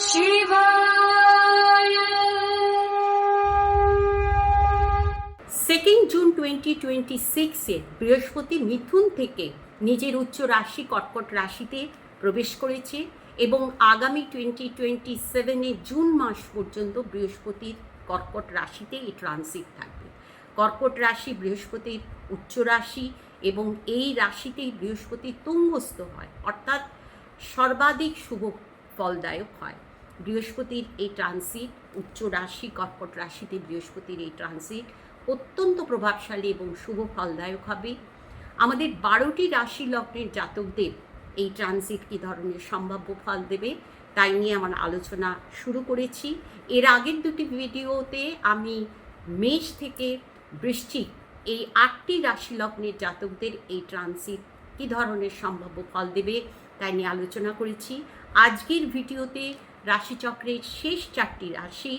শিবায়। 2 June 2026 বৃহস্পতি মিথুন থেকে নিজের উচ্চ রাশি কর্কট রাশিতে প্রবেশ করেছে এবং আগামী 2027 জুন মাস পর্যন্ত বৃহস্পতির কর্কট রাশিতে এই ট্রানজিট থাকবে। কর্কট রাশি বৃহস্পতির উচ্চ রাশি এবং এই রাশিতেই বৃহস্পতি তুঙ্গস্থ হয়, অর্থাৎ সর্বাধিক শুভ ফলদায়ক হয়। বৃহস্পতির এই ট্রানজিট, উচ্চ রাশি কর্কট রাশিতে বৃহস্পতির এই ট্রানজিট অত্যন্ত প্রভাবশালী এবং শুভ ফলদায়ক হবে। আমাদের 12টি রাশি লগ্নের জাতকদের এই ট্রানজিট কী ধরনের সম্ভাব্য ফল দেবে তাই নিয়ে আমার আলোচনা শুরু করেছি। এর আগের দুটি ভিডিওতে আমি মেষ থেকে বৃশ্চিক এই 8টি রাশি লগ্নের জাতকদের এই ট্রানজিট কী ধরনের সম্ভাব্য ফল দেবে তাই নিয়ে আলোচনা করেছি। আজকের ভিডিওতে রাশিচক্রের শেষ 4টি রাশি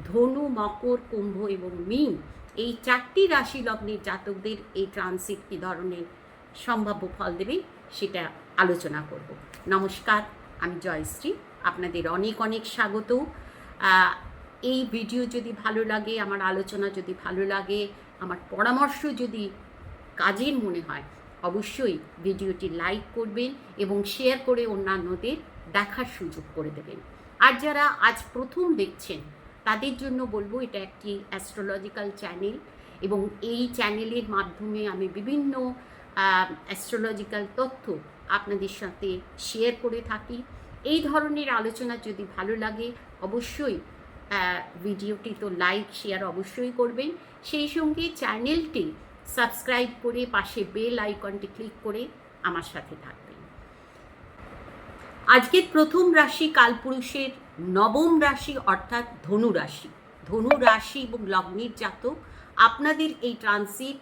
ধনু, মকর, কুম্ভ এবং মীন, এই 4টি রাশি লগ্নের জাতকদের এই ট্রানজিট কী ধরনের সম্ভাব্য ফল দেবে সেটা আলোচনা করব। নমস্কার, আমি জয়শ্রী, আপনাদের অনেক অনেক স্বাগত। এই ভিডিও যদি ভালো লাগে, আমার আলোচনা যদি ভালো লাগে, আমার পরামর্শ যদি কাজের মনে হয়, অবশ্যই ভিডিওটি লাইক করবেন এবং শেয়ার করে অন্যান্যদের দেখার সুযোগ করে দেবেন। আর যারা আজ প্রথম দেখছেন তাদের জন্য বলবো, এটা একটি অ্যাস্ট্রোলজিক্যাল চ্যানেল এবং এই চ্যানেলের মাধ্যমে আমি বিভিন্ন অ্যাস্ট্রোলজিক্যাল তথ্য আপনাদের সাথে শেয়ার করে থাকি। এই ধরনের আলোচনা যদি ভালো লাগে অবশ্যই ভিডিওটি তো লাইক শেয়ার অবশ্যই করবেন, সেই সঙ্গে চ্যানেলটি সাবস্ক্রাইব করে পাশে বেল আইকনটি ক্লিক করে আমার সাথে থাকবেন। আজকের প্রথম রাশি কালপুরুষের নবম রাশি অর্থাৎ ধনু রাশি। ধনু রাশি এবং লগ্নের জাতক, আপনাদের এই ট্রানজিট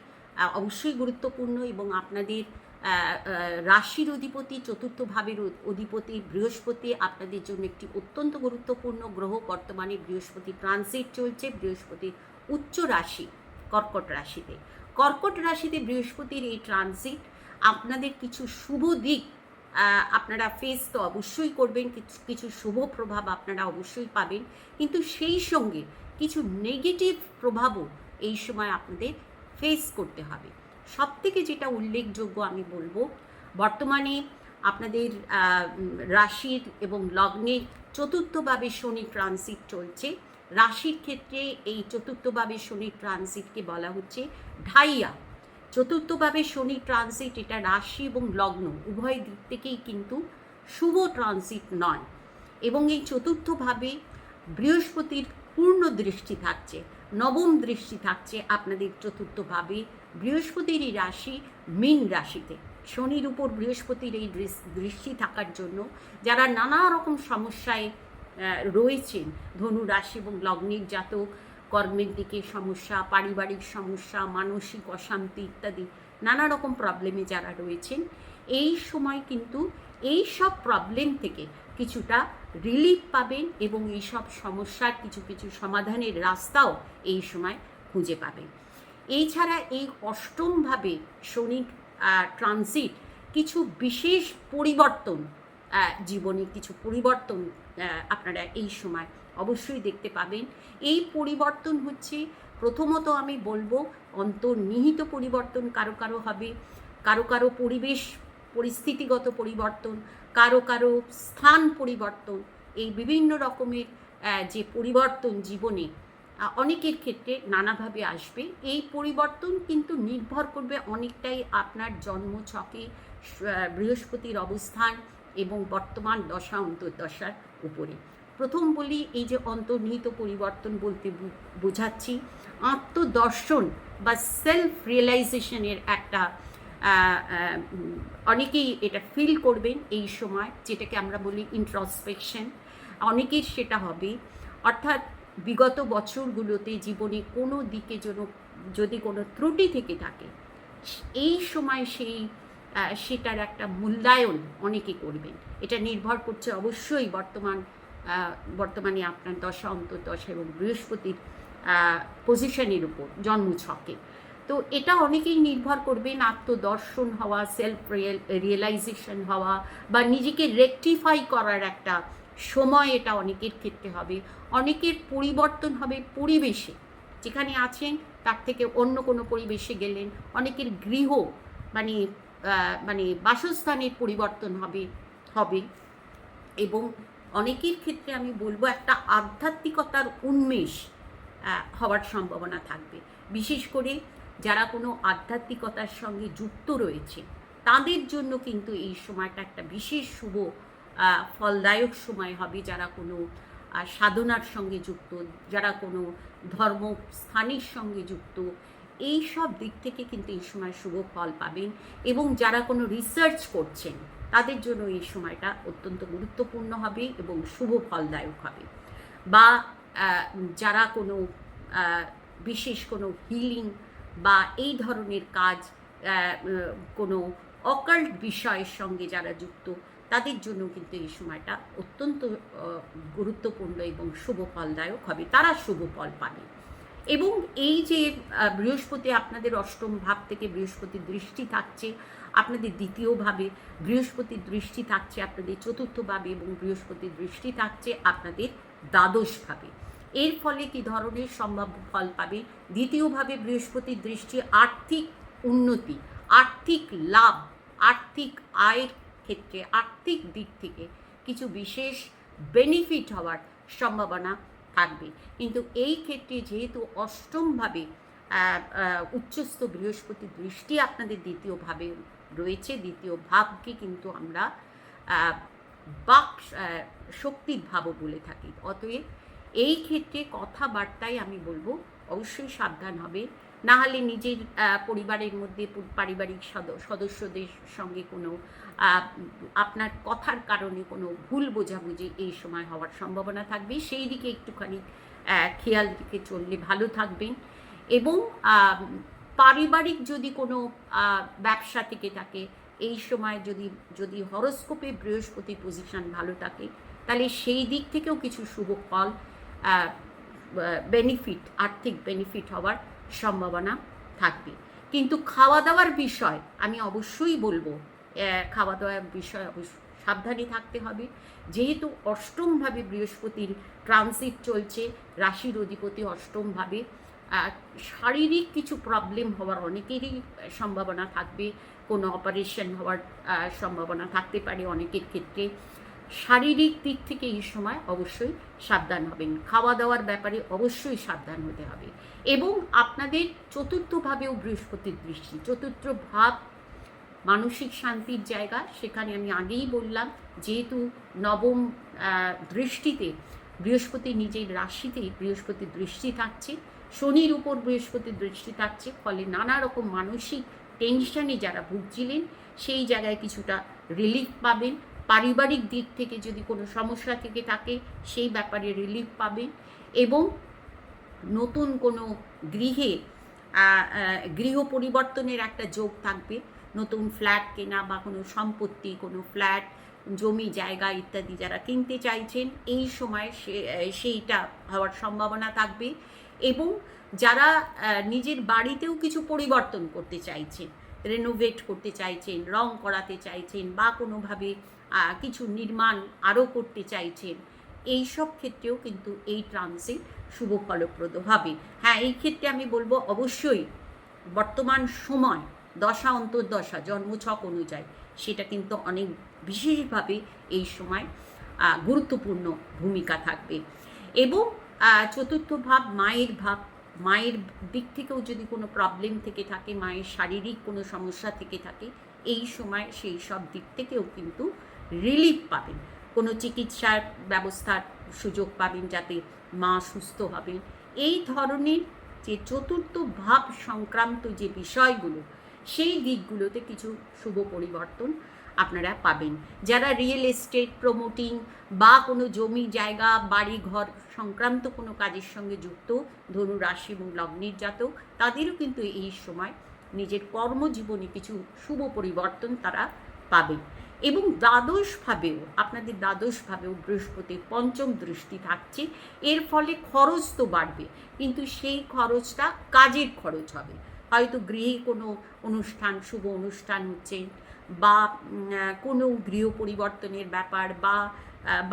অবশ্যই গুরুত্বপূর্ণ এবং আপনাদের রাশির অধিপতি, চতুর্থ ভাবের অধিপতি বৃহস্পতি আপনাদের জন্য একটি অত্যন্ত গুরুত্বপূর্ণ গ্রহ। বর্তমানে বৃহস্পতি ট্রানজিট চলছে বৃহস্পতির উচ্চ রাশি কর্কট রাশিতে। কর্কট রাশিতে বৃহস্পতির এই ট্রানজিট আপনাদের কিছু শুভ দিক আপনারা ফেস তো অবশ্যই করবেন, কিছু শুভ প্রভাব আপনারা অবশ্যই পাবেন, কিন্তু সেই সঙ্গে কিছু নেগেটিভ প্রভাবও এই সময় আপনাদের ফেস করতে হবে। সবথেকে যেটা উল্লেখযোগ্য আমি বলবো, বর্তমানে আপনাদের রাশির এবং লগ্নের চতুর্থভাবে শনি ট্রানজিট চলছে। রাশির ক্ষেত্রে এই চতুর্থভাবে শনি ট্রানজিটকে বলা হচ্ছে ঢাইয়া। চতুর্থভাবে শনি ট্রানজিট এটা রাশি এবং লগ্ন উভয় দিক থেকেই কিন্তু শুভ ট্রানজিট নয় এবং এই চতুর্থভাবে বৃহস্পতির পূর্ণ দৃষ্টি থাকছে, নবম দৃষ্টি থাকছে আপনাদের চতুর্থভাবে বৃহস্পতির এই রাশি মীন রাশিতে। শনির উপর বৃহস্পতির এই দৃষ্টি থাকার জন্য যারা নানা রকম সমস্যায় রয়েছেন, ধনু রাশি এবং লগ্নের জাতক, কর্মের দিকে সমস্যা, পারিবারিক সমস্যা, মানসিক অশান্তি ইত্যাদি নানা রকম প্রবলেমে যারা রয়েছেন, এই সময় কিন্তু এই সব প্রবলেম থেকে কিছুটা রিলিফ পাবেন এবং এই সব সমস্যার কিছু কিছু সমাধানের রাস্তাও এই সময় খুঁজে পাবেন। এছাড়া এই অষ্টমভাবে শনি ট্রানজিট কিছু বিশেষ পরিবর্তন, জীবনে কিছু পরিবর্তন আপনারা এই সময় অবশ্যই দেখতে পাবেন। এই পরিবর্তন হচ্ছে, প্রথমত আমি বলবো, অন্তর্নিহিত পরিবর্তন কারো কারো হবে, কারো কারো পরিবেশ পরিস্থিতিগত পরিবর্তন, কারো কারো স্থান পরিবর্তন, এই বিভিন্ন রকমের যে পরিবর্তন জীবনে অনেকের ক্ষেত্রে নানাভাবে আসবে। এই পরিবর্তন কিন্তু নির্ভর করবে অনেকটাই আপনার জন্মছকে বৃহস্পতির অবস্থান এবং বর্তমান দশা অন্তর্দশার উপরে। প্রথম বলি, এই যে অন্তর্নিহিত পরিবর্তন বলতে বোঝাচ্ছি আত্মদর্শন বা সেলফ রিয়েলাইজেশনের একটা অনেকেই এটা ফিল করবেন এই সময়, যেটাকে আমরা বলি ইন্ট্রোস্পেকশন, অনেকের সেটা হবে। অর্থাৎ বিগত বছরগুলোতে জীবনে কোনো দিকে যদি কোনো ত্রুটি থেকে থাকে, এই সময় সেটার একটা মূল্যায়ন অনেকে করবেন। এটা নির্ভর করছে অবশ্যই বর্তমানে আপনার দশা অন্তর্দশা এবং বৃহস্পতির পজিশনের উপর জন্মছকে। তো এটা অনেকেই নির্ভর করবেন, আত্মদর্শন হওয়া, সেলফ রিয়েলাইজেশন হওয়া বা নিজেকে রেকটিফাই করার একটা সময় এটা অনেকের ক্ষেত্রে হবে, অনেকের পরিবর্তন হবে পরিবেশে, যেখানে আছেন তার থেকে অন্য কোনো পরিবেশে গেলেন, অনেকের গৃহ মানে মানে বাসস্থানের পরিবর্তন হবে হবে এবং অনেকের ক্ষেত্রে আমি বলবো একটা আধ্যাত্মিকতার উন্মেষ হওয়ার সম্ভাবনা থাকবে। বিশেষ করে যারা কোনো আধ্যাত্মিকতার সঙ্গে যুক্ত রয়েছে তাদের জন্য কিন্তু এই সময়টা একটা বিশেষ শুভ ফলদায়ক সময় হবে। যারা কোনো সাধনার সঙ্গে যুক্ত, যারা কোনো ধর্মস্থানের সঙ্গে যুক্ত, এই সব দিক থেকে কিন্তু এই সময় শুভ ফল পাবেন। এবং যারা কোনো রিসার্চ করছেন তাদের জন্য এই সময়টা অত্যন্ত গুরুত্বপূর্ণ হবে এবং শুভ ফলদায়ক হবে। বা যারা কোনো বিশেষ কোনো হিলিং বা এই ধরনের কাজ, কোনো অকাল্ট বিষয়ের সঙ্গে যারা যুক্ত, তাদের জন্য কিন্তু এই সময়টা অত্যন্ত গুরুত্বপূর্ণ এবং শুভ ফলদায়ক হবে, তারা শুভ ফল পাবে। এবং এই যে বৃহস্পতি আপনাদের অষ্টম ভাব থেকে বৃহস্পতির দৃষ্টি থাকছে আপনাদের দ্বিতীয়ভাবে, বৃহস্পতির দৃষ্টি থাকছে আপনাদের চতুর্থভাবে এবং বৃহস্পতির দৃষ্টি থাকছে আপনাদের দ্বাদশভাবে। এর ফলে কি ধরনের সম্ভাব্য ফল পাবে? দ্বিতীয়ভাবে বৃহস্পতির দৃষ্টি আর্থিক উন্নতি, আর্থিক লাভ, আর্থিক আয়ের ক্ষেত্রে, আর্থিক দিক থেকে কিছু বিশেষ বেনিফিট হওয়ার সম্ভাবনা থাকবে। কিন্তু এই ক্ষেত্রে যেহেতু অষ্টমভাবে উচ্চস্থ বৃহস্পতির দৃষ্টি আপনাদের দ্বিতীয়ভাবে রয়েছে, দ্বিতীয় ভাবকে কিন্তু আমরা বাক শক্তির ভাবও বলে থাকি। অতএব এই ক্ষেত্রে কথাবার্তায় আমি বলবো অবশ্যই সাবধান হবে, না হলে নিজের পরিবারের মধ্যে পারিবারিক সদস্যদের সঙ্গে কোনো আপনার কথার কারণে কোনো ভুল বোঝাবুঝি এই সময় হওয়ার সম্ভাবনা থাকবে। সেই দিকে একটুখানি খেয়াল রেখে চললে ভালো থাকবেন। এবং পারিবারিক যদি কোনো ব্যবসা থেকে থাকে এই সময় যদি হরোস্কোপে বৃহস্পতি পজিশন ভালো থাকে তাহলে সেই দিক থেকেও কিছু শুভ ফল, বেনিফিট, আর্থিক বেনিফিট হওয়ার সম্ভাবনা থাকবে। কিন্তু খাওয়া দাওয়ার বিষয় আমি অবশ্যই বলবো, খাওয়া দাওয়ার বিষয় অবশ্যই সাবধানে থাকতে হবে। যেহেতু অষ্টমভাবে বৃহস্পতির ট্রানজিট চলছে, রাশির অধিপতি অষ্টমভাবে, শারীরিক কিছু প্রবলেম হওয়ার অনেকেরই সম্ভাবনা থাকবে, কোনো অপারেশন হওয়ার সম্ভাবনা থাকতে পারে অনেকের ক্ষেত্রে। শারীরিক দিক থেকে এই সময় অবশ্যই সাবধান হবেন, খাওয়া দাওয়ার ব্যাপারে অবশ্যই সাবধান হতে হবে। এবং আপনাদের চতুর্থভাবেও বৃহস্পতির দৃষ্টি, চতুর্থ ভাব মানসিক শান্তির জায়গা, সেখানে আমি আগেই বললাম যেহেতু নবম দৃষ্টিতে বৃহস্পতি নিজের রাশিতেই বৃহস্পতির দৃষ্টি থাকছে, শনির উপর বৃহস্পতির দৃষ্টি থাকছে, ফলে নানা রকম মানসিক টেনশনে যারা ভুগছিলেন সেই জায়গায় কিছুটা রিলিফ পাবেন। পারিবারিক দিক থেকে যদি কোনো সমস্যা থেকে থাকে সেই ব্যাপারে রিলিফ পাবেন। এবং নতুন কোনো গৃহ পরিবর্তনের একটা যোগ থাকবে, নতুন ফ্ল্যাট কেনা বা কোনো সম্পত্তি, কোনো ফ্ল্যাট, জমি জায়গা ইত্যাদি যারা কিনতে চাইছেন এই সময় সেইটা হওয়ার সম্ভাবনা থাকবে। এবং যারা নিজের বাড়িতেও কিছু পরিবর্তন করতে চাইছেন, রেনোভেট করতে চাইছেন, রং করাতে চাইছেন বা কোনোভাবে কিছু নির্মাণ আরও করতে চাইছেন, এই সব ক্ষেত্রেও কিন্তু এই ট্রানজিট শুভ ফলপ্রদ হবে। হ্যাঁ, এই ক্ষেত্রে আমি বলবো অবশ্যই বর্তমান সময় দশা অন্তর্দশা জন্মছক অনুযায়ী সেটা কিন্তু অনেক বিশেষভাবে এই সময় গুরুত্বপূর্ণ ভূমিকা থাকবে। এবং চতুর্থ ভাব মায়ের ভাব, মায়ের দিক থেকেও যদি কোনো প্রবলেম থেকে থাকে, মায়ের শারীরিক কোনো সমস্যা থেকে থাকে, এই সময় সেই সব দিক থেকেও কিন্তু রিলিফ পাবেন, কোনো চিকিৎসার ব্যবস্থার সুযোগ পাবেন যাতে মা সুস্থ হবেন। এই ধরনের যে চতুর্থ ভাব সংক্রান্ত যে বিষয়গুলো সেই দিকগুলোতে কিছু শুভ পরিবর্তন আপনারা পাবেন। যারা রিয়েল এস্টেট, প্রমোটিং বা কোনো জমি জায়গা বাড়ি ঘর সংক্রান্ত কোনো কাজের সঙ্গে যুক্ত ধনু রাশি এবং লগ্নের জাতক, তাদেরও কিন্তু এই সময় নিজের কর্মজীবনে কিছু শুভ পরিবর্তন তারা পাবেন। এবং দ্বাদশভাবেও আপনাদের দ্বাদশভাবেও বৃহস্পতির পঞ্চম দৃষ্টি থাকছে, এর ফলে খরচ তো বাড়বে কিন্তু সেই খরচটা কাজের খরচ হবে। হয়তো গৃহে কোনো অনুষ্ঠান, শুভ অনুষ্ঠান হচ্ছে বা কোনো গৃহ পরিবর্তনের ব্যাপার বা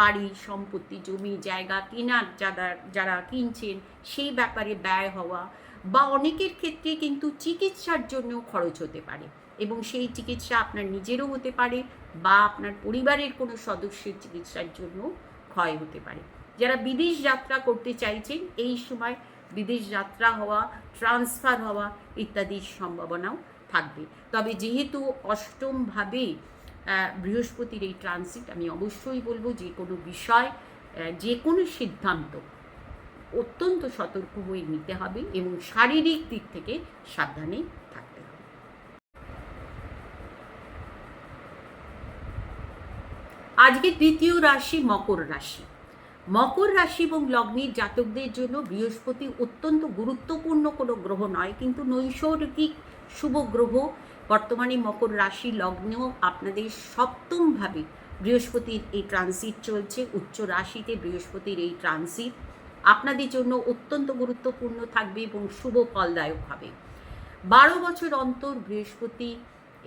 বাড়ি সম্পত্তি জমি জায়গা কেনার যারা কিনছেন সেই ব্যাপারে ব্যয় হওয়া, বা অনেকের ক্ষেত্রে কিন্তু চিকিৎসার জন্য খরচ হতে পারে এবং সেই চিকিৎসা আপনার নিজেরও হতে পারে বা আপনার পরিবারের কোনো সদস্যের চিকিৎসার জন্য ক্ষয় হতে পারে। যারা বিদেশ যাত্রা করতে চাইছেন এই সময় বিদেশ যাত্রা হওয়া, ট্রান্সফার হওয়া ইত্যাদির সম্ভাবনাও থাকবে। তবে যেহেতু অষ্টমভাবে বৃহস্পতির এই ট্রানজিট, আমি অবশ্যই বলবো যে কোনো বিষয় যে কোনো সিদ্ধান্ত অত্যন্ত সতর্ক হয়ে নিতে হবে এবং শারীরিক দিক থেকে সাবধানে থাকতে হবে। আজকে দ্বিতীয় রাশি মকর রাশি। মকর রাশি এবং লগ্নের জাতকদের জন্য বৃহস্পতি অত্যন্ত গুরুত্বপূর্ণ কোনো গ্রহ নয়, কিন্তু নৈসর্গিক শুভ গ্রহ। বর্তমানে মকর রাশি লগ্নেও আপনাদের সপ্তমভাবে বৃহস্পতির এই ট্রানজিট চলছে। উচ্চ রাশিতে বৃহস্পতির এই ট্রানজিট আপনাদের জন্য অত্যন্ত গুরুত্বপূর্ণ থাকবে এবং শুভ ফলদায়ক হবে। 12 বছর অন্তর বৃহস্পতি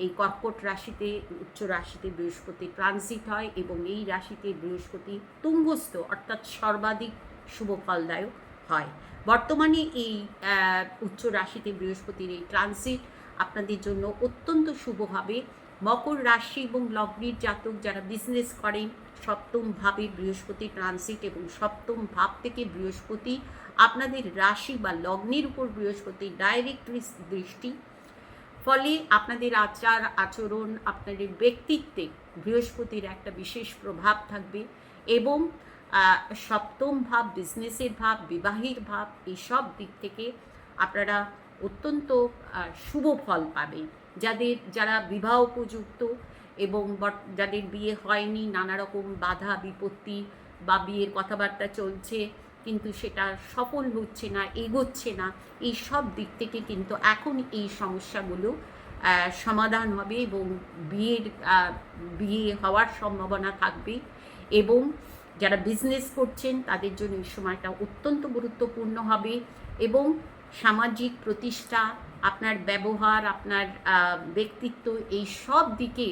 এই কর্কট রাশিতে, উচ্চ রাশিতে বৃহস্পতি ট্রানজিট হয় এবং এই রাশিতে বৃহস্পতি তুঙ্গস্থ অর্থাৎ সর্বাধিক শুভ ফলদায়ক হয়। বর্তমানে এই উচ্চ রাশিতে বৃহস্পতির এই ট্রানজিট আপনাদের জন্য অত্যন্ত শুভ হবে। মকর রাশি এবং লগ্নের জাতক যারা বিজনেস করেন, সপ্তম ভাবে বৃহস্পতি ট্রানজিট এবং সপ্তম ভাব থেকে বৃহস্পতি আপনাদের রাশি বা লগ্নের উপর বৃহস্পতির ডাইরেক্ট দৃষ্টি, ফলে আপনাদের আচার আচরণ, আপনাদের ব্যক্তিত্বে বৃহস্পতির একটা বিশেষ প্রভাব থাকবে এবং সপ্তম ভাব বিজনেসের ভাব, বিবাহের ভাব, এইসব দিক থেকে আপনারা অত্যন্ত শুভ ফল পাবেন। যারা বিবাহ উপযুক্ত এবং যাদের বিয়ে হয়নি, নানা রকম বাধা বিপত্তি বা বিয়ের কথাবার্তা চলছে কিন্তু সেটা সফল হচ্ছে না, এগোচ্ছে না, এই সব দিক থেকে কিন্তু এখন এই সমস্যাগুলো সমাধান হবে এবং বিয়ে হওয়ার সম্ভাবনা থাকবে। এবং যারা বিজনেস করছেন তাদের জন্য এই সময়টা অত্যন্ত গুরুত্বপূর্ণ হবে এবং সামাজিক প্রতিষ্ঠা, আপনার ব্যবহার, আপনার ব্যক্তিত্ব, এই সব দিকে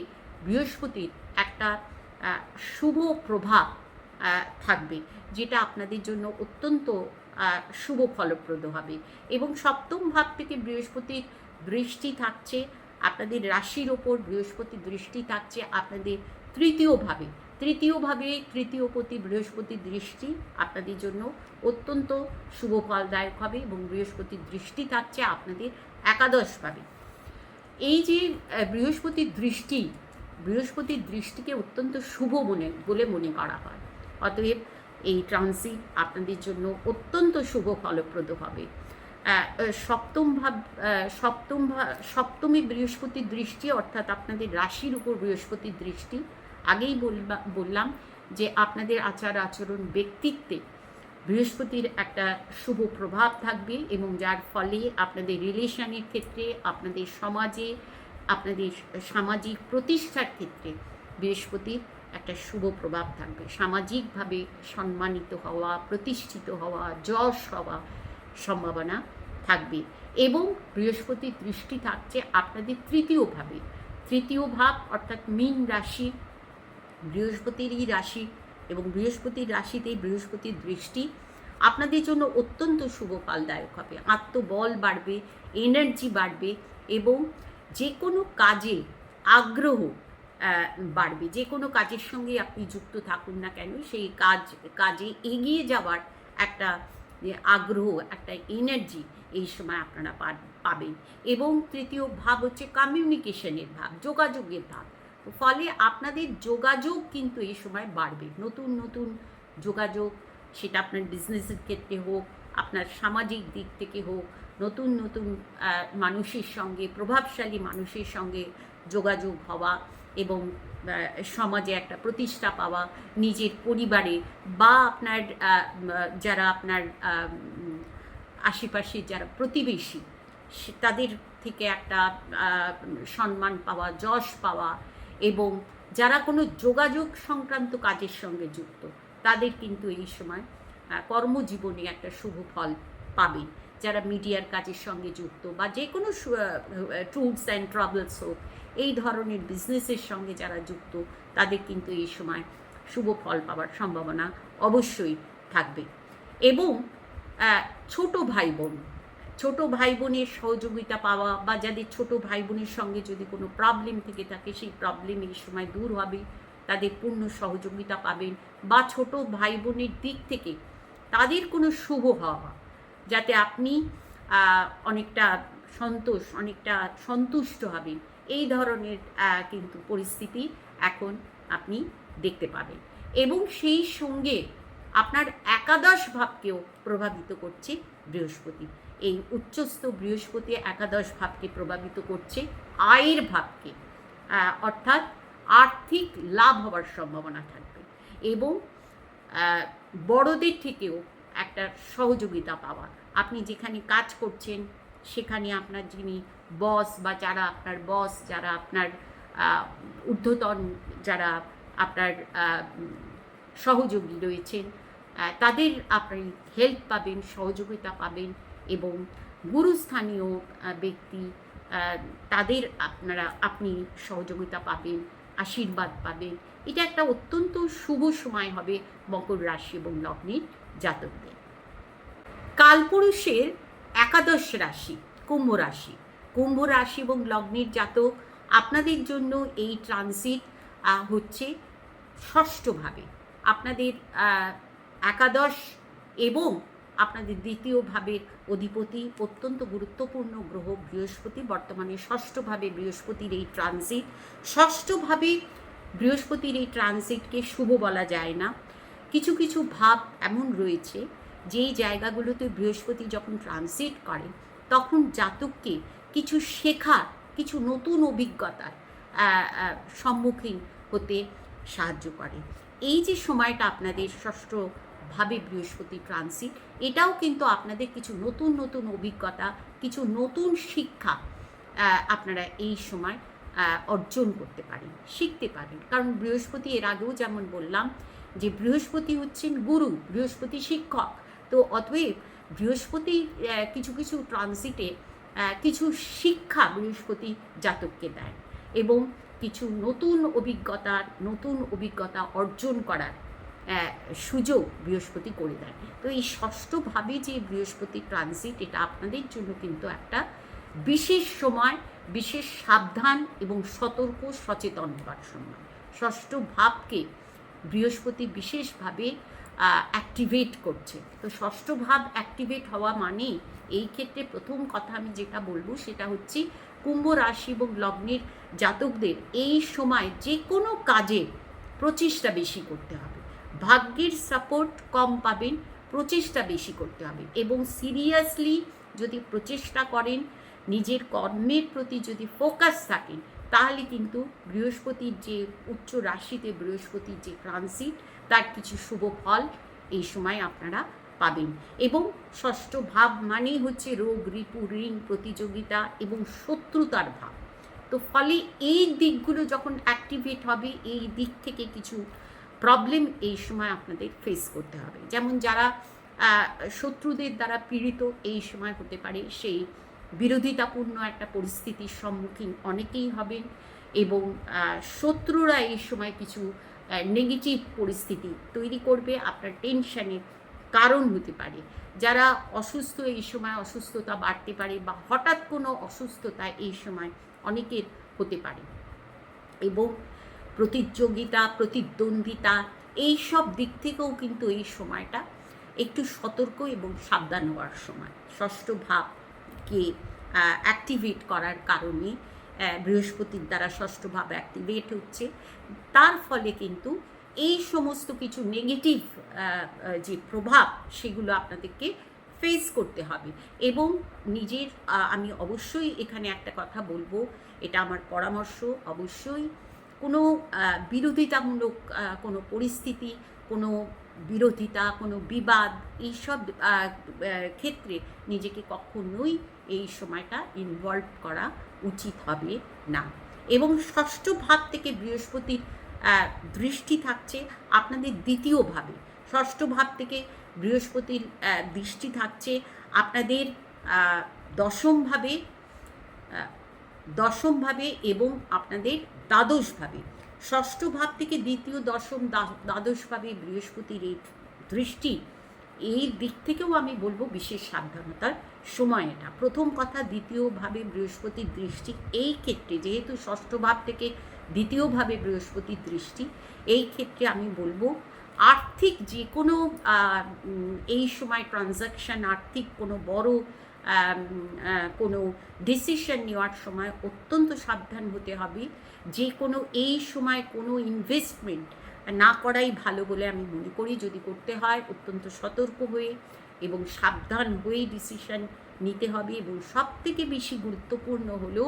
বৃহস্পতির একটা শুভ প্রভাব থাকবে, যেটা আপনাদের জন্য অত্যন্ত শুভ ফলপ্রদ হবে। এবং সপ্তম ভাব থেকে বৃহস্পতির দৃষ্টি থাকছে আপনাদের রাশির ওপর, বৃহস্পতির দৃষ্টি থাকছে আপনাদের তৃতীয়ভাবে। তৃতীয়পতি বৃহস্পতির দৃষ্টি আপনাদের জন্য অত্যন্ত শুভ ফলদায়ক হবে এবং বৃহস্পতির দৃষ্টি থাকছে আপনাদের একাদশভাবে। এই যে বৃহস্পতির দৃষ্টিকে অত্যন্ত শুভ বলে মনে করা হয়। অতএব এই ট্রানজিট আপনাদের জন্য অত্যন্ত শুভ ফলপ্রদ হবে। সপ্তমী বৃহস্পতির দৃষ্টি অর্থাৎ আপনাদের রাশির উপর বৃহস্পতির দৃষ্টি, আগেই বললাম যে আপনাদের আচার আচরণ ব্যক্তিত্বে বৃহস্পতির একটা শুভ প্রভাব থাকবে এবং যার ফলে আপনাদের রিলেশনের ক্ষেত্রে, আপনাদের সমাজে, আপনাদের সামাজিক প্রতিষ্ঠার ক্ষেত্রে বৃহস্পতির একটা শুভ প্রভাব থাকবে। সামাজিকভাবে সম্মানিত হওয়া, প্রতিষ্ঠিত হওয়া, যশ হওয়া সম্ভাবনা থাকবে। এবং বৃহস্পতির দৃষ্টি থাকছে আপনাদের তৃতীয় ভাব অর্থাৎ মীন রাশি, বৃহস্পতিরই রাশি এবং বৃহস্পতির রাশিতেই বৃহস্পতির দৃষ্টি আপনাদের জন্য অত্যন্ত শুভ ফলদায়ক হবে। আত্মবল বাড়বে, এনার্জি বাড়বে এবং যে কোনো কাজে আগ্রহ বাড়বে। যে কোনো কাজের সঙ্গে আপনি যুক্ত থাকুন না কেন, সেই কাজে এগিয়ে যাওয়ার একটা আগ্রহ, একটা এনার্জি এই সময় আপনারা পাবেন। এবং তৃতীয় ভাব হচ্ছে কমিউনিকেশনের ভাব, যোগাযোগের ভাব, ফলে আপনাদের যোগাযোগ কিন্তু এই সময় বাড়বে। নতুন যোগাযোগ, সেটা আপনার বিজনেসের ক্ষেত্রে হোক, আপনার সামাজিক দিক থেকে হোক, নতুন মানুষের সঙ্গে, প্রভাবশালী মানুষের সঙ্গে যোগাযোগ হওয়া এবং সমাজে একটা প্রতিষ্ঠা পাওয়া, নিজের পরিবারে বা আপনার যারা আপনার আশেপাশে যারা প্রতিবেশী তাদের থেকে একটা সম্মান পাওয়া, যশ পাওয়া এবং যারা কোনো যোগাযোগ সংক্রান্ত কাজের সঙ্গে যুক্ত তাদের কিন্তু এই সময় কর্মজীবনে একটা শুভ ফল পাবেন। যারা মিডিয়ার কাজের সঙ্গে যুক্ত বা যে কোনো ট্যুরস অ্যান্ড ট্রাভেলস হোক, এই ধরনের বিজনেসের সঙ্গে যারা যুক্ত তাদের কিন্তু এই সময় শুভ ফল পাওয়ার সম্ভাবনা অবশ্যই থাকবে। এবং ছোট ভাই বোনের সহযোগিতা পাওয়া, বা যাদের ছোট ভাই বোনের সঙ্গে যদি কোনো প্রবলেম থেকে থাকে সেই প্রবলেম এই সময় দূর হবে, তাদের পূর্ণ সহযোগিতা পাবেন, বা ছোট ভাই বোনের দিক থেকে তাদের কোনো শুভ হওয়া, যাতে আপনি অনেকটা সন্তুষ্ট হবেন, এই ধরনের কিন্তু পরিস্থিতি এখন আপনি দেখতে পাবেন। এবং সেই সঙ্গে আপনার একাদশ ভাবকেও প্রভাবিত করছে বৃহস্পতি। এই উচ্চস্থ বৃহস্পতি একাদশ ভাবকে প্রভাবিত করছে, আয়ের ভাবকে, অর্থাৎ আর্থিক লাভ হওয়ার সম্ভাবনা থাকবে। এবং বড়দের থেকেও একটা সহযোগিতা পাওয়া, আপনি যেখানে কাজ করছেন সেখানে আপনার যিনি বস, বা যারা আপনার বস, যারা আপনার ঊর্ধ্বতন, যারা আপনার সহযোগী রয়েছেন, তাদের আপনি হেল্প পাবেন, সহযোগিতা পাবেন। এবং গুরুস্থানীয় ব্যক্তি, তাদের আপনি সহযোগিতা পাবেন, আশীর্বাদ পাবেন। এটা একটা অত্যন্ত শুভ সময় হবে মকর রাশি এবং লগ্নের জাতকদের। কালপুরুষের একাদশ রাশি কুম্ভ রাশি এবং লগ্নের জাতক, আপনাদের জন্য এই ট্রানজিট হচ্ছে ষষ্ঠভাবে। আপনাদের একাদশ এবং আপনাদের দ্বিতীয় ভাবের অধিপতি, অত্যন্ত গুরুত্বপূর্ণ গ্রহ বৃহস্পতি, বর্তমানে ষষ্ঠভাবে বৃহস্পতির এই ট্রানজিট। ষষ্ঠভাবে বৃহস্পতির এই ট্রানজিটকে শুভ বলা যায় না। কিছু কিছু ভাব এমন রয়েছে যেই জায়গাগুলোতে বৃহস্পতি যখন ট্রানজিট করে তখন জাতককে কিছু শেখার, কিছু নতুন অভিজ্ঞতার সম্মুখীন হতে সাহায্য করে। এই যে সময়টা আপনাদের ষষ্ঠভাবে বৃহস্পতি ট্রানজিট, এটাও কিন্তু আপনাদের কিছু নতুন নতুন অভিজ্ঞতা, কিছু নতুন শিক্ষা আপনারা এই সময় অর্জন করতে পারেন, শিখতে পারেন। কারণ বৃহস্পতি, এর আগেও যেমন বললাম যে বৃহস্পতি হচ্ছেন গুরু, বৃহস্পতি শিক্ষক। তো অতএব বৃহস্পতি কিছু কিছু ট্রানজিটে কিছু শিক্ষা বৃহস্পতি জাতককে দেয়, এবং কিছু নতুন অভিজ্ঞতা অর্জন করার সুযোগ বৃহস্পতি করে দেয়। তো এই ষষ্ঠভাবে যে বৃহস্পতি ট্রানজিট, এটা আপনাদের জন্য কিন্তু একটা বিশেষ সময়, বিশেষ সাবধান এবং সতর্ক সচেতন হওয়ার সময়। ষষ্ঠ ভাবকে বৃহস্পতি বিশেষভাবে অ্যাক্টিভেট করছে। তো ষষ্ঠ ভাব অ্যাক্টিভেট হওয়া মানে এই ক্ষেত্রে প্রথম কথা আমি যেটা বলবো সেটা হচ্ছে কুম্ভ রাশি এবং লগ্নের জাতকদের এই সময় যে কোনো কাজে প্রচেষ্টা বেশি করতে হবে। ভাগ্যের সাপোর্ট কম পাবেন, প্রচেষ্টা বেশি করতে হবে। এবং সিরিয়াসলি যদি প্রচেষ্টা করেন, নিজের কর্মের প্রতি যদি ফোকাস থাকেন, তাহলে কিন্তু বৃহস্পতির যে উচ্চ রাশিতে বৃহস্পতির যে ট্রানজিট, তার কিছু শুভ ফল এই সময় আপনারা পাবেন। এবং ষষ্ঠ ভাব মানেই হচ্ছে রোগ, রিপু, ঋণ, প্রতিযোগিতা এবং শত্রুতার ভাব। তো ফলে এই দিকগুলো যখন অ্যাক্টিভেট হবে, এই দিক থেকে কিছু প্রবলেম এই সময় আপনাদের ফেস করতে হবে। যেমন যারা শত্রুদের দ্বারা পীড়িত এই সময় হতে পারে, সেই বিরোধিতাপূর্ণ একটা পরিস্থিতির সম্মুখীন অনেকেই হবেন। এবং শত্রুরা এই সময় কিছু নেগেটিভ পরিস্থিতি তৈরি করবে, আপনার টেনশনের কারণ হতে পারে। যারা অসুস্থ এই সময় অসুস্থতা বাড়তে পারে, বা হঠাৎ কোনো অসুস্থতা এই সময় অনেকের হতে পারে। এবং প্রতিদ্বন্দ্বিতা এই সব দিক থেকেও কিন্তু এই সময়টা একটু সতর্ক এবং সাবধান হওয়ার সময়। ষষ্ঠ ভাবকে অ্যাক্টিভেট করার কারণে বৃহস্পতির দ্বারা ষষ্ঠ ভাব অ্যাক্টিভেট হচ্ছে, তার ফলে কিন্তু এই সমস্ত কিছু নেগেটিভ যে প্রভাব সেগুলো আপনাদেরকে ফেস করতে হবে। এবং নিজের আমি অবশ্যই এখানে একটা কথা বলবো, এটা আমার পরামর্শ, অবশ্যই কোনো বিরোধিতামূলক কোনো পরিস্থিতি, কোনো বিরোধিতা, কোনো বিবাদ, এইসব ক্ষেত্রে নিজেকে কখনোই এই সময়টা ইনভলভ করা উচিত হবে না। এবং ষষ্ঠ ভাব থেকে বৃহস্পতির দৃষ্টি থাকছে আপনাদের দ্বিতীয় ভাবে। ষষ্ঠ ভাব থেকে বৃহস্পতির দৃষ্টি থাকছে আপনাদের দশমভাবে, দশমভাবে এবং আপনাদের দ্বাদশভাবে, ষষ্ঠ ভাব থেকে দ্বিতীয় দশম দ্বাদশভাবে বৃহস্পতির এই দৃষ্টি, এই দিক থেকেও আমি বলবো বিশেষ সাবধানতার সময় এটা। প্রথম কথা, দ্বিতীয়ভাবে বৃহস্পতির দৃষ্টি এই ক্ষেত্রে, যেহেতু ষষ্ঠ ভাব থেকে দ্বিতীয়ভাবে বৃহস্পতির দৃষ্টি, এই ক্ষেত্রে আমি বলবো আর্থিক যে কোনো এই সময় ট্রানজ্যাকশান, আর্থিক কোনো বড় কোনো ডিসিশন নেওয়ার সময় অত্যন্ত সাবধান হতে হবে। যে কোনো এই সময় কোনো ইনভেস্টমেন্ট না করাই ভালো বলে আমি মনে করি। যদি করতে হয় অত্যন্ত সতর্ক হয়ে এবং সাবধান হয়েই ডিসিশন নিতে হবে। এবং সবথেকে বেশি গুরুত্বপূর্ণ হলো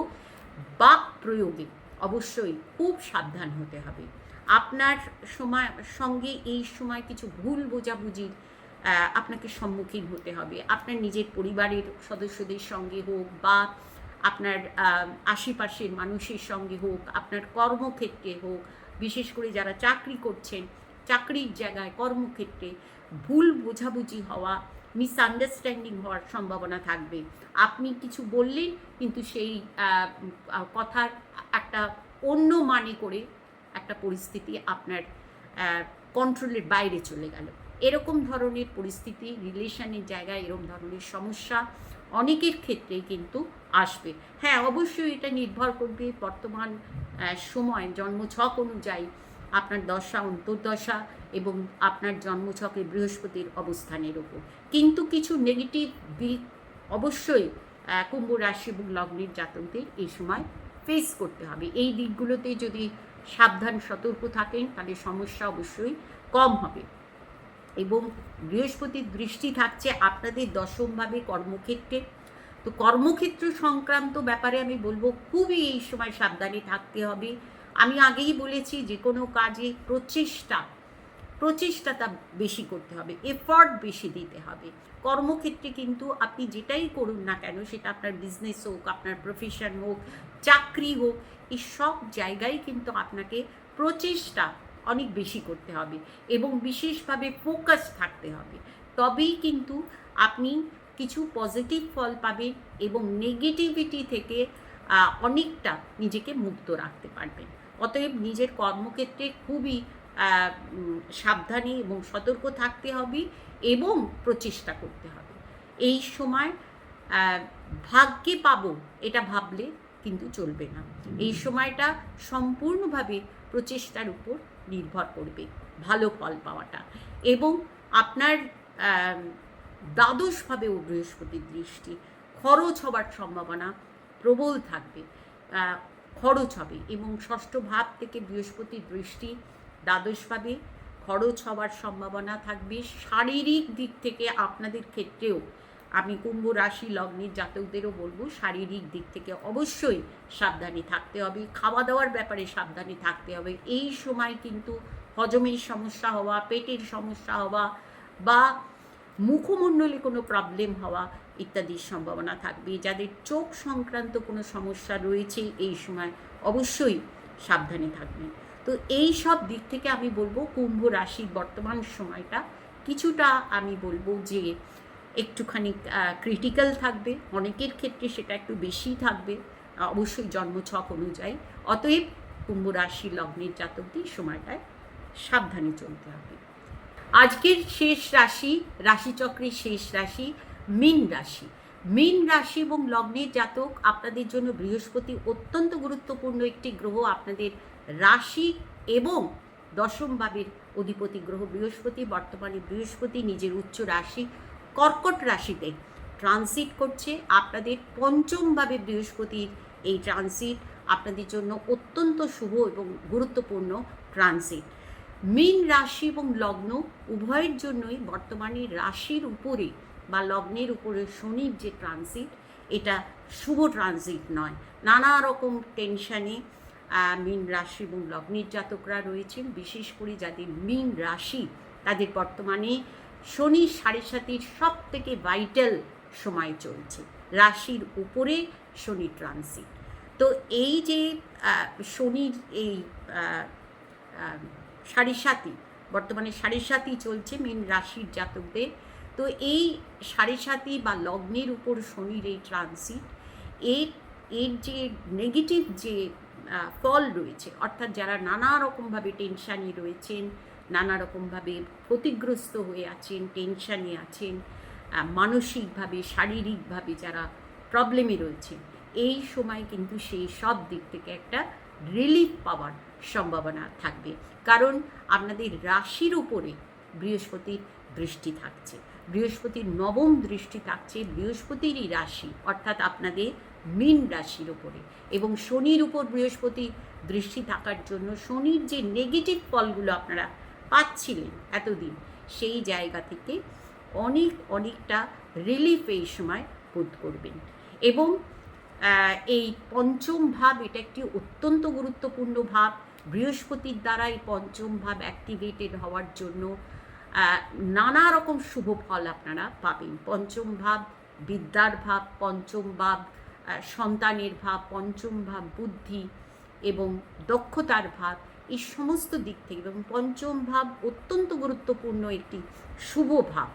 বাক প্রয়োগে অবশ্যই খুব সাবধান হতে হবে। আপনার সঙ্গে এই সময় কিছু ভুল বোঝাবুঝির আপনাকে সম্মুখীন হতে হবে। আপনার নিজের পরিবারের সদস্যদের সঙ্গে হোক, বা আপনার আশেপাশের মানুষের সঙ্গে হোক, আপনার কর্মক্ষেত্রে হোক, বিশেষ করে যারা চাকরি করছেন, চাকরির জায়গায়, কর্মক্ষেত্রে ভুল বোঝাবুঝি হওয়া, মিসআন্ডারস্ট্যান্ডিং হওয়ার সম্ভাবনা থাকবে। আপনি কিছু বললেন কিন্তু সেই কথার একটা অন্য মানে করে একটা পরিস্থিতি আপনার কন্ট্রোলের বাইরে চলে গেল। এরকম ধরনের পরিস্থিতি, রিলেশনের জায়গায় এরকম ধরনের সমস্যা অনেকের ক্ষেত্রেই কিন্তু আসবে। হ্যাঁ, অবশ্যই এটা নির্ভর করবে বর্তমান সময় জন্মছক অনুযায়ী, আপনার দশা, অন্তর্দশা এবং আপনার জন্মছকে বৃহস্পতির অবস্থানের ওপর। কিন্তু কিছু নেগেটিভ দিক অবশ্যই কুম্ভ রাশি এবং লগ্নের জাতকদের এই সময় ফেস করতে হবে। এই দিকগুলোতে যদি সাবধান সতর্ক থাকেন তাহলে সমস্যা অবশ্যই কম হবে। এবং বৃহস্পতির দৃষ্টি থাকছে আপনাদের দশমভাবে কর্মক্ষেত্রে। তো কর্মক্ষেত্র সংক্রান্ত ব্যাপারে আমি বলবো খুবই এই সময় সাবধানে থাকতে হবে। আমি আগেই বলেছি যে কোনো কাজে প্রচেষ্টাটা বেশি করতে হবে, এফর্ট বেশি দিতে হবে। কর্মক্ষেত্রে কিন্তু আপনি যেটাই করুন না কেন, সেটা আপনার বিজনেস হোক, আপনার প্রফেশন হোক, চাকরি হোক, এই সব জায়গায় কিন্তু আপনাকে প্রচেষ্টা অনেক বেশি করতে হবে এবং বিশেষভাবে ফোকাস থাকতে হবে। তবেই কিন্তু আপনি কিছু পজিটিভ ফল পাবেন এবং নেগেটিভিটি থেকে অনেকটা নিজেকে মুক্ত রাখতে পারবেন। অতএব নিজের কর্মক্ষেত্রে খুবই সাবধানী এবং সতর্ক থাকতে হবে এবং প্রচেষ্টা করতে হবে। এই সময় ভাগ্যে পাবো এটা ভাবলে কিন্তু চলবে না। এই সময়টা সম্পূর্ণভাবে প্রচেষ্টার উপর নির্ভর করবে ভালো ফল পাওয়াটা। এবং আপনার দ্বাদশভাবেও বৃহস্পতির দৃষ্টি, খরচ হবার সম্ভাবনা প্রবল থাকবে, খরচ হবে। এবং ষষ্ঠ ভাব থেকে বৃহস্পতির দৃষ্টি দ্বাদশভাবে, খরচ হওয়ার সম্ভাবনা থাকবে। শারীরিক দিক থেকে আপনাদের ক্ষেত্রেও আমি কুম্ভ রাশি লগ্নের জাতকদেরও বলবো শারীরিক দিক থেকে অবশ্যই সাবধানে থাকতে হবে। খাওয়া দাওয়ার ব্যাপারে সাবধানে থাকতে হবে। এই সময় কিন্তু হজমের সমস্যা হওয়া, পেটের সমস্যা হওয়া বা মুখমণ্ডলে কোনো প্রবলেম হওয়া ইত্যাদির সম্ভাবনা থাকবে। যাদের চোখ সংক্রান্ত কোনো সমস্যা রয়েছে এই সময় অবশ্যই সাবধানে থাকবেন। তো এই সব দিক থেকে আমি বলবো কুম্ভ রাশির বর্তমান সময়টা কিছুটা আমি বলবো যে একটুখানি ক্রিটিক্যাল থাকবে। অনেকের ক্ষেত্রে সেটা একটু বেশি থাকবে, অবশ্যই জন্মছক অনুযায়ী। অতএব কুম্ভ রাশি লগ্নের জাতকদের সময়টায় সাবধানে চলতে হবে। আজকের শেষ রাশি, রাশিচক্রের শেষ রাশি মীন রাশি। মীন রাশি এবং লগ্নের জাতক, আপনাদের জন্য বৃহস্পতি অত্যন্ত গুরুত্বপূর্ণ একটি গ্রহ। আপনাদের রাশি এবং দশম ভাবের অধিপতি গ্রহ বৃহস্পতি। বর্তমানে বৃহস্পতি নিজের উচ্চ রাশি কর্কট রাশিতে ট্রানজিট করছে। আপনাদের পঞ্চমভাবে বৃহস্পতির এই ট্রানজিট আপনাদের জন্য অত্যন্ত শুভ এবং গুরুত্বপূর্ণ ট্রানজিট। মীন রাশি এবং লগ্ন উভয়ের জন্যই বর্তমানে রাশির উপরে বা লগ্নের উপরে শনির যে ট্রানজিট, এটা শুভ ট্রানজিট নয়। নানা রকম টেনশানে মীন রাশি এবং লগ্নের জাতকরা রয়েছেন। বিশেষ করে যাদের মীন রাশি, তাদের বর্তমানে শনি 7.5 সব থেকে ভাইটাল সময় চলছে। রাশির উপরে শনি ট্রানজিট। তো এই যে শনির এই 7.5 বর্তমানে 7.5 চলছে মীন রাশির জাতকদের। তো এই 7.5 বা লগ্নের উপর শনির এই ট্রানজিট, এর এর যে নেগেটিভ যে ফল রয়েছে, অর্থাৎ যারা নানা রকমভাবে টেনশানে রয়েছেন, নানা রকমভাবে ক্ষতিগ্রস্ত হয়ে আছেন, টেনশানে আছেন, মানসিকভাবে শারীরিকভাবে যারা প্রবলেমে রয়েছেন, এই সময় কিন্তু সেই সব দিক থেকে একটা রিলিফ পাওয়ার সম্ভাবনা থাকবে। কারণ আপনাদের রাশির উপরে বৃহস্পতির দৃষ্টি থাকছে, বৃহস্পতির নবম দৃষ্টি থাকছে বৃহস্পতিরই রাশি অর্থাৎ আপনাদের মীন রাশির উপরে, এবং শনির উপর বৃহস্পতি দৃষ্টি থাকার জন্য শনির যে নেগেটিভ ফলগুলো আপনারা পাচ্ছিলেন এতদিন, সেই জায়গা থেকে অনেকটা রিলিফ এই সময় বোধ করবেন। এবং এই পঞ্চম ভাব, এটা একটি অত্যন্ত গুরুত্বপূর্ণ ভাব। বৃহস্পতির দ্বারা এই পঞ্চম ভাব অ্যাক্টিভেটেড হওয়ার জন্য নানা রকম শুভ ফল আপনারা পাবেন। পঞ্চম ভাব বিদ্যার ভাব, পঞ্চম ভাব সন্তানের ভাব, পঞ্চম ভাব বুদ্ধি এবং দক্ষতার ভাব, এই সমস্ত দিক থেকে। এবং পঞ্চম ভাব অত্যন্ত গুরুত্বপূর্ণ একটি শুভ ভাব,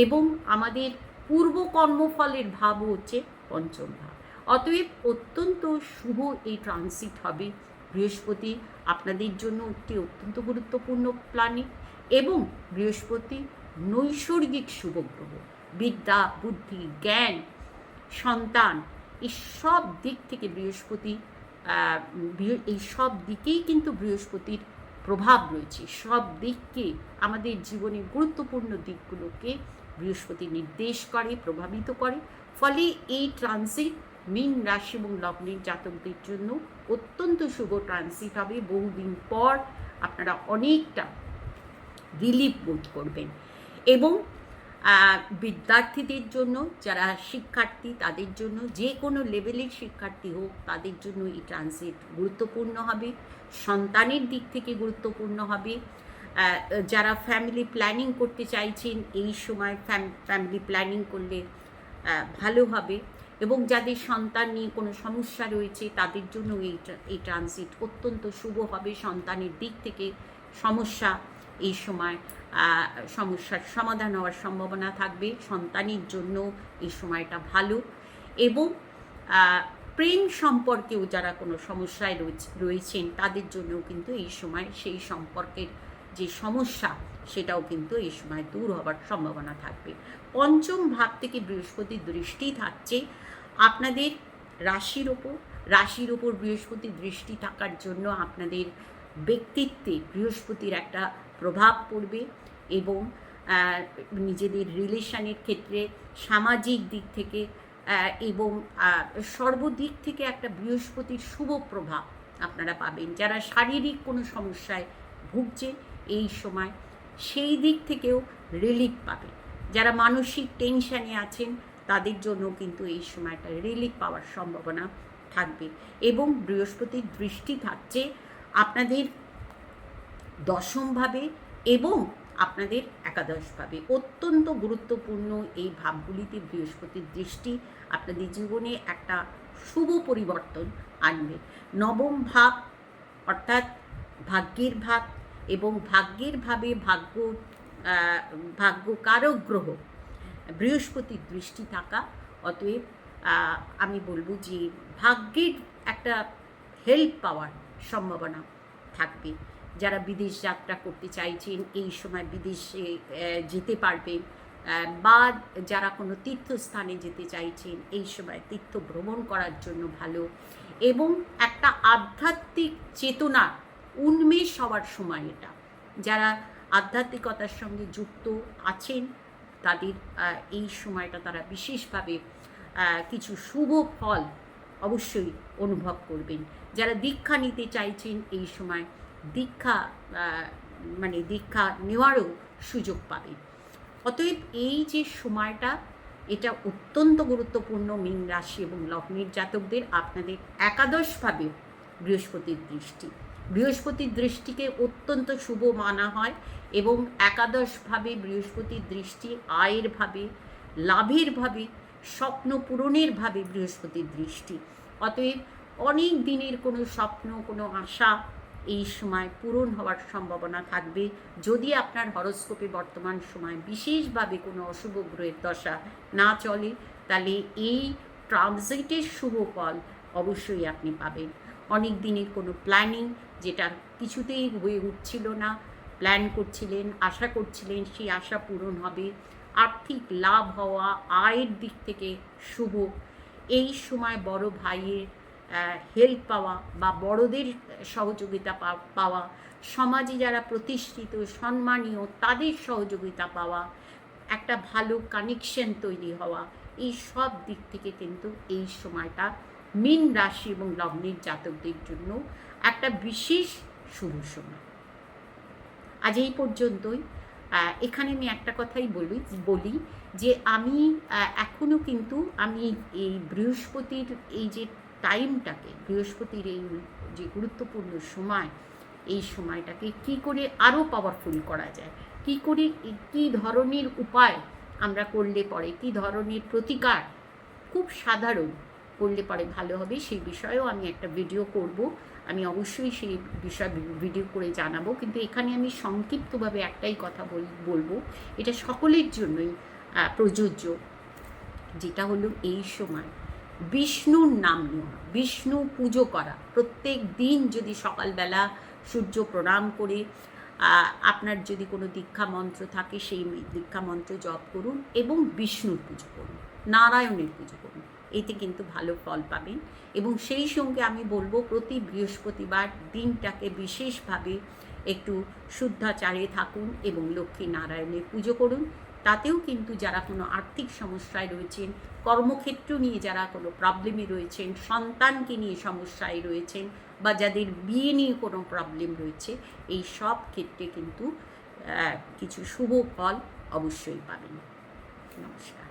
এবং আমাদের পূর্ব কর্মফলের ভাবও হচ্ছে পঞ্চম ভাব। অতএব অত্যন্ত শুভ এই ট্রানজিট হবে। বৃহস্পতি আপনাদের জন্য একটি অত্যন্ত গুরুত্বপূর্ণ প্ল্যানেট, এবং বৃহস্পতি নৈসর্গিক শুভ গ্রহ। বিদ্যা, বুদ্ধি, জ্ঞান, সন্তান, এই সব দিক থেকে বৃহস্পতি, এই সব দিকেই কিন্তু বৃহস্পতির প্রভাব রয়েছে। সব দিককে, আমাদের জীবনের গুরুত্বপূর্ণ দিকগুলোকে বৃহস্পতি নির্দেশ করে, প্রভাবিত করে। ফলে এই ট্রানজিট মীন রাশি এবং লগ্নের জাতকদের জন্য অত্যন্ত শুভ ট্রানজিট হবে। বহুদিন পর আপনারা অনেকটা রিলিফ বোধ করবেন। এবং বিদ্যার্থীদের জন্য, যারা শিক্ষার্থী, তাদের জন্য, যে কোনো লেভেলের শিক্ষার্থী হোক, তাদের জন্য এই ট্রানজিট গুরুত্বপূর্ণ হবে। সন্তানের দিক থেকে গুরুত্বপূর্ণ হবে। যারা ফ্যামিলি প্ল্যানিং করতে চাইছেন, এই সময় ফ্যামিলি প্ল্যানিং করলে ভালো হবে। এবং যাদের সন্তান নিয়ে কোনো সমস্যা রয়েছে, তাদের জন্য এই ট্রানজিট অত্যন্ত শুভ হবে। সন্তানের দিক থেকে সমস্যা, এই সময় সমস্যার সমাধান হওয়ার সম্ভাবনা থাকবে। সন্তানের জন্য এই সময়টা ভালো। এবং প্রেম সম্পর্কেও যারা কোনো সমস্যায় রয়েছেন, তাদের জন্যও কিন্তু এই সময় সেই সম্পর্কের যে সমস্যা, সেটাও কিন্তু এই সময় দূর হওয়ার সম্ভাবনা থাকবে। পঞ্চম ভাব থেকে বৃহস্পতির দৃষ্টি থাকছে আপনাদের রাশির ওপর বৃহস্পতির দৃষ্টি থাকার জন্য আপনাদের ব্যক্তিত্বে বৃহস্পতির একটা প্রভাব পড়বে। এবং নিজেদের রিলেশনের ক্ষেত্রে, সামাজিক দিক থেকে এবং সর্বদিক থেকে একটা বৃহস্পতির শুভ প্রভাব আপনারা পাবেন। যারা শারীরিক কোনো সমস্যায় ভুগছে, এই সময় সেই দিক থেকেও রিলিফ পাবেন। যারা মানসিক টেনশানে আছেন, তাদের জন্য কিন্তু এই সময়টা রিলিফ পাওয়ার সম্ভাবনা থাকবে। এবং বৃহস্পতির দৃষ্টি থাকছে আপনাদের দশমভাবে এবং আপনাদের একাদশভাবে। অত্যন্ত গুরুত্বপূর্ণ এই ভাবগুলিতে বৃহস্পতির দৃষ্টি আপনাদের জীবনে একটা শুভ পরিবর্তন আনবে। নবম ভাব অর্থাৎ ভাগ্যের ভাব, এবং ভাগ্যের ভাবে ভাগ্যকারক গ্রহ বৃহস্পতির দৃষ্টি থাকা। অতএব আমি বলবো যে ভাগ্যের একটা হেল্প পাওয়ার সম্ভাবনা থাকবে। যারা বিদেশ যাত্রা করতে চাইছেন, এই সময় বিদেশে যেতে পারবেন, বা যারা কোনো তীর্থস্থানে যেতে চাইছেন, এই সময় তীর্থ ভ্রমণ করার জন্য ভালো। এবং একটা আধ্যাত্মিক চেতনা উন্মেষ হওয়ার সময় এটা। যারা আধ্যাত্মিকতার সঙ্গে যুক্ত আছেন, তাদের এই সময়টা তারা বিশেষভাবে কিছু শুভ ফল অবশ্যই অনুভব করবেন। যারা দীক্ষা নিতে চাইছেন, এই সময় দীক্ষা নেওয়ারও সুযোগ পাবেন। অতএব এই যে সময়টা, এটা অত্যন্ত গুরুত্বপূর্ণ মীন রাশি এবং লগ্নের জাতকদের। আপনাদের একাদশভাবে বৃহস্পতির দৃষ্টিকে অত্যন্ত শুভ মানা হয়। এবং একাদশভাবে বৃহস্পতির দৃষ্টি আয়ের ভাবে, লাভের ভাবে, স্বপ্ন পূরণের ভাবে বৃহস্পতির দৃষ্টি। অতএব অনেক দিনের কোনো স্বপ্ন, কোনো আশা এই সময় পূরণ হওয়ার সম্ভাবনা থাকবে। যদি আপনার হরোস্কোপে বর্তমান সময় বিশেষভাবে কোনো অশুভ গ্রহের দশা না চলে, তাহলে এই ট্রানজিটের শুভ ফল অবশ্যই আপনি পাবেন। অনেক দিনের কোনো প্ল্যানিং যেটা কিছুতেই হয়ে উঠছিল না, প্ল্যান করছিলেন, আশা করছিলেন, সেই আশা পূরণ হবে। আর্থিক লাভ হওয়া, আয়ের দিক থেকে শুভ। এই সময় বড় ভাইয়ের হেল্প পাওয়া বা বড়দের সহযোগিতা পাওয়া, সমাজে যারা প্রতিষ্ঠিত সম্মানীয় তাদের সহযোগিতা পাওয়া, একটা ভালো কানেকশন তৈরি হওয়া, এই সব দিক থেকে কিন্তু এই সময়টা মীন রাশি এবং লগ্নের জাতকদের জন্য একটা বিশেষ শুভ সময়। আজ এই পর্যন্তই। এখানে আমি একটা কথাই বলি যে আমি এখনও কিন্তু আমি এই বৃহস্পতির এই যে টাইমটাকে, বৃহস্পতির এই যে গুরুত্বপূর্ণ সময়, এই সময়টাকে কি করে আরও পাওয়ারফুল করা যায়, কি করে কী ধরনের উপায় আমরা করলে পরে, কী ধরনের প্রতিকার খুব সাধারণ করলে পরে ভালো হবে, সেই বিষয়েও আমি একটা ভিডিও করব। আমি অবশ্যই সেই বিষয়ে ভিডিও করে জানাবো, কিন্তু এখানে আমি সংক্ষিপ্তভাবে একটাই কথা বলবো, এটা সকলের জন্যই প্রযোজ্য, যেটা হলো এই সময় বিষ্ণুর নাম নেওয়া, বিষ্ণু পুজো করা। প্রত্যেক দিন যদি সকালবেলা সূর্য প্রণাম করে আপনার যদি কোনো দীক্ষা মন্ত্র থাকে সেই দীক্ষা মন্ত্র জপ করুন এবং বিষ্ণুর পুজো করুন, নারায়ণের পুজো করুন, এতে কিন্তু ভালো ফল পাবেন। এবং সেই সঙ্গে আমি বলবো প্রতি বৃহস্পতিবার দিনটাকে বিশেষভাবে একটু শুদ্ধাচারে থাকুন এবং লক্ষ্মী নারায়ণের পুজো করুন। তাতেও কিন্তু যারা কোনো আর্থিক সমস্যায় রয়েছেন, কর্মক্ষেত্র নিয়ে যারা কোনো প্রবলেমে রয়েছেন, সন্তানকে নিয়ে সমস্যায় রয়েছেন, বা যাদের বিয়ে নিয়ে কোনো প্রবলেম রয়েছে, এই সব ক্ষেত্রে কিন্তু কিছু শুভ ফল অবশ্যই পাবেন। নমস্কার।